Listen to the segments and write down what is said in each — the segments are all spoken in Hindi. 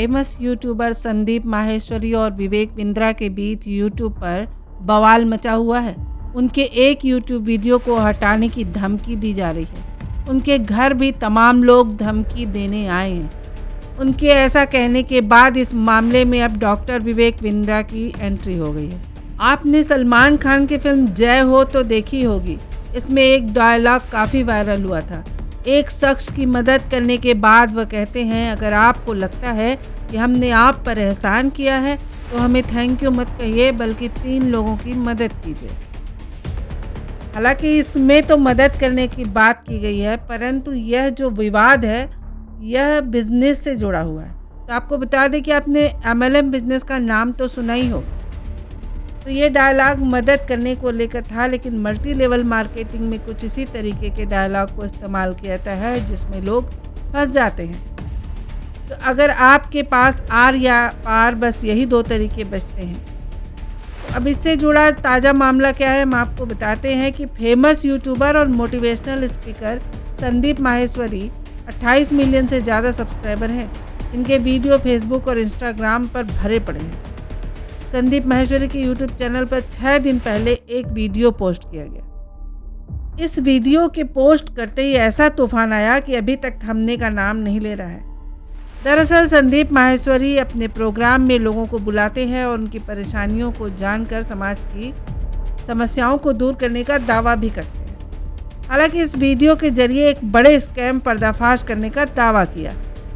फेमस यूट्यूबर संदीप माहेश्वरी और विवेक बिंद्रा के बीच यूट्यूब पर बवाल मचा हुआ है। उनके एक यूट्यूब वीडियो को हटाने की धमकी दी जा रही है। उनके घर भी तमाम लोग धमकी देने आए हैं। उनके ऐसा कहने के बाद इस मामले में अब डॉक्टर विवेक बिंद्रा की एंट्री हो गई है। आपने सलमान खान की फिल्म जय हो तो देखी होगी। इसमें एक डायलॉग काफ़ी वायरल हुआ था। एक शख्स की मदद करने के बाद वह कहते हैं, अगर आपको लगता है कि हमने आप पर एहसान किया है तो हमें थैंक यू मत कहिए, बल्कि 3 लोगों की मदद कीजिए। हालांकि इसमें तो मदद करने की बात की गई है, परंतु यह जो विवाद है यह बिजनेस से जुड़ा हुआ है। तो आपको बता दें कि आपने MLM बिजनेस का नाम तो सुना ही हो। तो ये डायलॉग मदद करने को लेकर था, लेकिन मल्टी लेवल मार्केटिंग में कुछ इसी तरीके के डायलॉग को इस्तेमाल किया जाता है जिसमें लोग फंस जाते हैं। तो अगर आपके पास आर या पार, बस यही 2 तरीके बचते हैं। तो अब इससे जुड़ा ताज़ा मामला क्या है हम आपको बताते हैं कि फेमस यूट्यूबर और motivational speaker Sandeep Maheshwari 28 million से ज़्यादा सब्सक्राइबर हैं। इनके वीडियो फेसबुक और इंस्टाग्राम पर भरे पड़े हैं। संदीप माहेश्वरी के यूट्यूब चैनल पर 6 दिन पहले एक वीडियो पोस्ट किया गया। इस वीडियो के पोस्ट करते ही ऐसा तूफान आया कि अभी तक थमने का नाम नहीं ले रहा है। दरअसल संदीप माहेश्वरी अपने प्रोग्राम में लोगों को बुलाते हैं और उनकी परेशानियों को जानकर समाज की समस्याओं को दूर करने का दावा भी करते हैं। हालांकि इस वीडियो के जरिए एक बड़े स्कैम पर्दाफाश करने का दावा किया।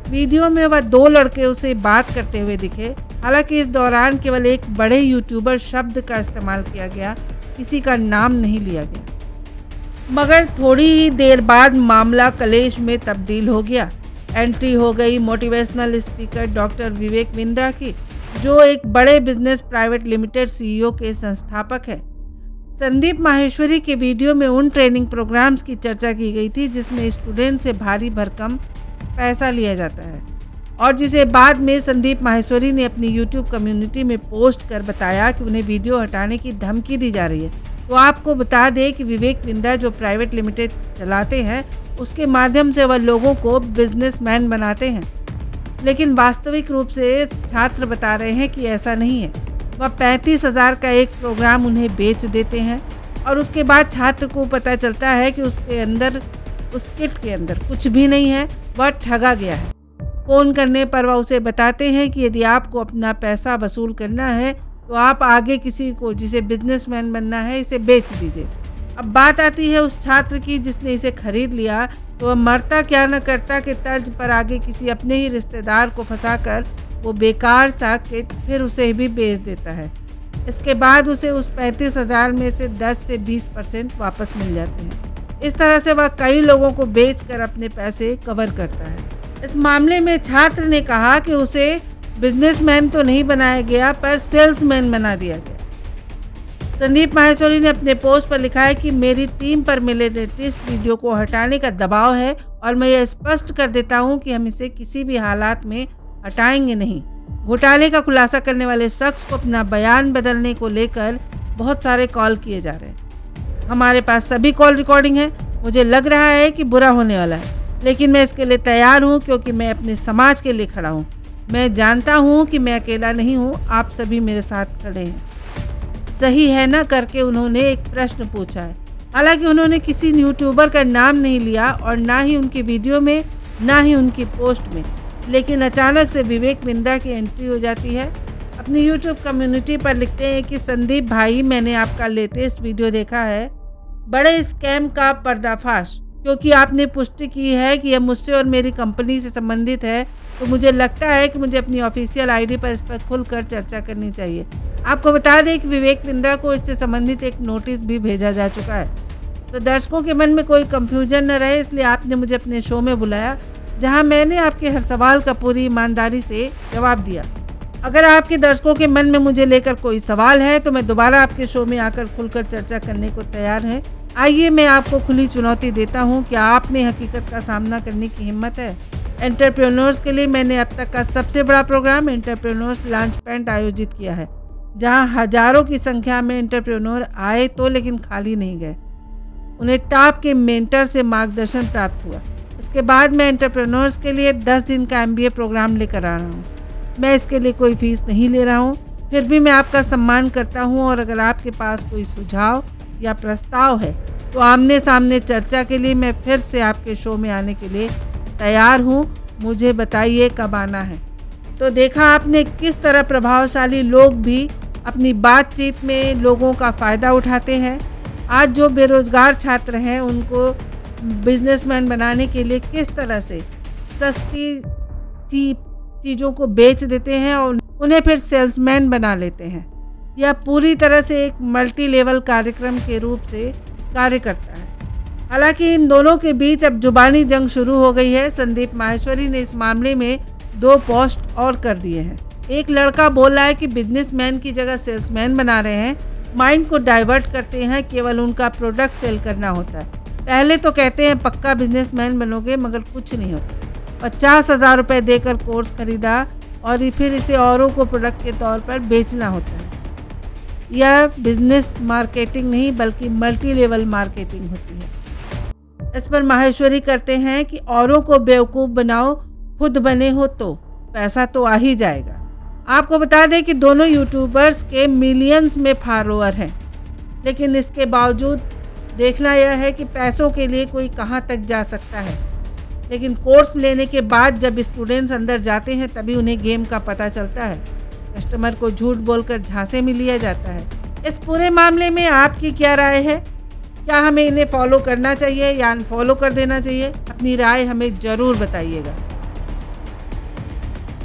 वीडियो में वह 2 लड़के उसे बात करते हुए दिखे। हालांकि इस दौरान केवल एक बड़े यूट्यूबर शब्द का इस्तेमाल किया गया, किसी का नाम नहीं लिया गया। मगर थोड़ी ही देर बाद मामला कलेश में तब्दील हो गया। एंट्री हो गई motivational speaker doctor Vivek Bindra की, जो एक बड़े बिजनेस प्राइवेट लिमिटेड CEO के संस्थापक है। संदीप माहेश्वरी के वीडियो में उन ट्रेनिंग प्रोग्राम्स की चर्चा की गई थी जिसमें स्टूडेंट से भारी भरकम पैसा लिया जाता है और जिसे बाद में संदीप माहेश्वरी ने अपनी YouTube कम्युनिटी में पोस्ट कर बताया कि उन्हें वीडियो हटाने की धमकी दी जा रही है। तो आपको बता दें कि विवेक बिंद्रा जो प्राइवेट लिमिटेड चलाते हैं उसके माध्यम से वह लोगों को बिजनेसमैन बनाते हैं, लेकिन वास्तविक रूप से छात्र बता रहे हैं कि ऐसा नहीं है। वह 35,000 का एक प्रोग्राम उन्हें बेच देते हैं और उसके बाद छात्र को पता चलता है कि उस किट के अंदर कुछ भी नहीं है, वह ठगा गया है। फ़ोन करने पर वह उसे बताते हैं कि यदि आपको अपना पैसा वसूल करना है तो आप आगे किसी को जिसे बिजनेसमैन बनना है इसे बेच दीजिए। अब बात आती है उस छात्र की जिसने इसे खरीद लिया, तो वह मरता क्या न करता के तर्ज पर आगे किसी अपने ही रिश्तेदार को फंसाकर वो बेकार सा किट फिर उसे भी बेच देता है। इसके बाद उसे उस 35,000 में से 10 से 20% वापस मिल जाते हैं। इस तरह से वह कई लोगों को बेचकर अपने पैसे कवर करता है। इस मामले में छात्र ने कहा कि उसे बिजनेसमैन तो नहीं बनाया गया पर सेल्समैन बना दिया गया। संदीप माहेश्वरी ने अपने पोस्ट पर लिखा है कि मेरी टीम पर मिले लेटेस्ट वीडियो को हटाने का दबाव है और मैं यह स्पष्ट कर देता हूं कि हम इसे किसी भी हालात में हटाएंगे नहीं। घोटाले का खुलासा करने वाले शख्स को अपना बयान बदलने को लेकर बहुत सारे कॉल किए जा रहे हैं। हमारे पास सभी कॉल रिकॉर्डिंग है। मुझे लग रहा है कि बुरा होने वाला है, लेकिन मैं इसके लिए तैयार हूँ क्योंकि मैं अपने समाज के लिए खड़ा हूँ। मैं जानता हूँ कि मैं अकेला नहीं हूँ, आप सभी मेरे साथ खड़े हैं। सही है ना करके उन्होंने एक प्रश्न पूछा है। हालांकि उन्होंने किसी यूट्यूबर का नाम नहीं लिया और ना ही उनकी वीडियो में ना ही उनकी पोस्ट में, लेकिन अचानक से विवेक बिंद्रा की एंट्री हो जाती है। अपनी यूट्यूब कम्युनिटी पर लिखते हैं कि संदीप भाई, मैंने आपका लेटेस्ट वीडियो देखा है, बड़े स्कैम का पर्दाफाश। क्योंकि आपने पुष्टि की है कि यह मुझसे और मेरी कंपनी से संबंधित है, तो मुझे लगता है कि मुझे अपनी ऑफिशियल ID पर इस पर खुलकर चर्चा करनी चाहिए। आपको बता दें कि विवेक बिंद्रा को इससे संबंधित एक नोटिस भी भेजा जा चुका है। तो दर्शकों के मन में कोई कंफ्यूजन न रहे, इसलिए आपने मुझे अपने शो में बुलाया, जहां मैंने आपके हर सवाल का पूरी ईमानदारी से जवाब दिया। अगर आपके दर्शकों के मन में मुझे लेकर कोई सवाल है तो मैं दोबारा आपके शो में आकर खुलकर चर्चा करने को तैयार है। आइए, मैं आपको खुली चुनौती देता हूं, क्या आप में हकीकत का सामना करने की हिम्मत है? एंटरप्रेन्योर्स के लिए मैंने अब तक का सबसे बड़ा प्रोग्राम एंटरप्रेन्योर्स लॉन्च पॉइंट आयोजित किया है, जहां हजारों की संख्या में एंटरप्रेन्योर आए तो लेकिन खाली नहीं गए। उन्हें टॉप के मेंटर से मार्गदर्शन प्राप्त हुआ। इसके बाद मैं एंटरप्रेन्योर्स के लिए 10 दिन का MBA प्रोग्राम लेकर आ रहा हूँ। मैं इसके लिए कोई फ़ीस नहीं ले रहा हूँ। फिर भी मैं आपका सम्मान करता हूँ और अगर आपके पास कोई सुझाव या प्रस्ताव है तो आमने सामने चर्चा के लिए मैं फिर से आपके शो में आने के लिए तैयार हूँ। मुझे बताइए कब आना है। तो देखा आपने किस तरह प्रभावशाली लोग भी अपनी बातचीत में लोगों का फ़ायदा उठाते हैं। आज जो बेरोज़गार छात्र हैं उनको बिजनेसमैन बनाने के लिए किस तरह से सस्ती चीप चीज़ों को बेच देते हैं और उन्हें फिर सेल्समैन बना लेते हैं। यह पूरी तरह से एक मल्टी लेवल कार्यक्रम के रूप से कार्य करता है। हालांकि इन दोनों के बीच अब जुबानी जंग शुरू हो गई है। संदीप माहेश्वरी ने इस मामले में 2 पोस्ट और कर दिए हैं। एक लड़का बोल रहा है कि बिजनेसमैन की जगह सेल्समैन बना रहे हैं, माइंड को डाइवर्ट करते हैं, केवल उनका प्रोडक्ट सेल करना होता है। पहले तो कहते हैं पक्का बिजनेसमैन बनोगे, मगर कुछ नहीं होता। 50,000 रुपये देकर कोर्स खरीदा और फिर इसे औरों को प्रोडक्ट के तौर पर बेचना होता है। यह बिजनेस मार्केटिंग नहीं बल्कि मल्टी लेवल मार्केटिंग होती है। इस पर माहेश्वरी करते हैं कि औरों को बेवकूफ़ बनाओ, खुद बने हो तो पैसा तो आ ही जाएगा। आपको बता दें कि दोनों यूट्यूबर्स के मिलियंस में फॉलोअर हैं, लेकिन इसके बावजूद देखना यह है कि पैसों के लिए कोई कहां तक जा सकता है। लेकिन कोर्स लेने के बाद जब स्टूडेंट्स अंदर जाते हैं तभी उन्हें गेम का पता चलता है। कस्टमर को झूठ बोलकर झांसे में लिया जाता है। इस पूरे मामले में आपकी क्या राय है? क्या हमें इन्हें फॉलो करना चाहिए या अनफॉलो कर देना चाहिए? अपनी राय हमें ज़रूर बताइएगा।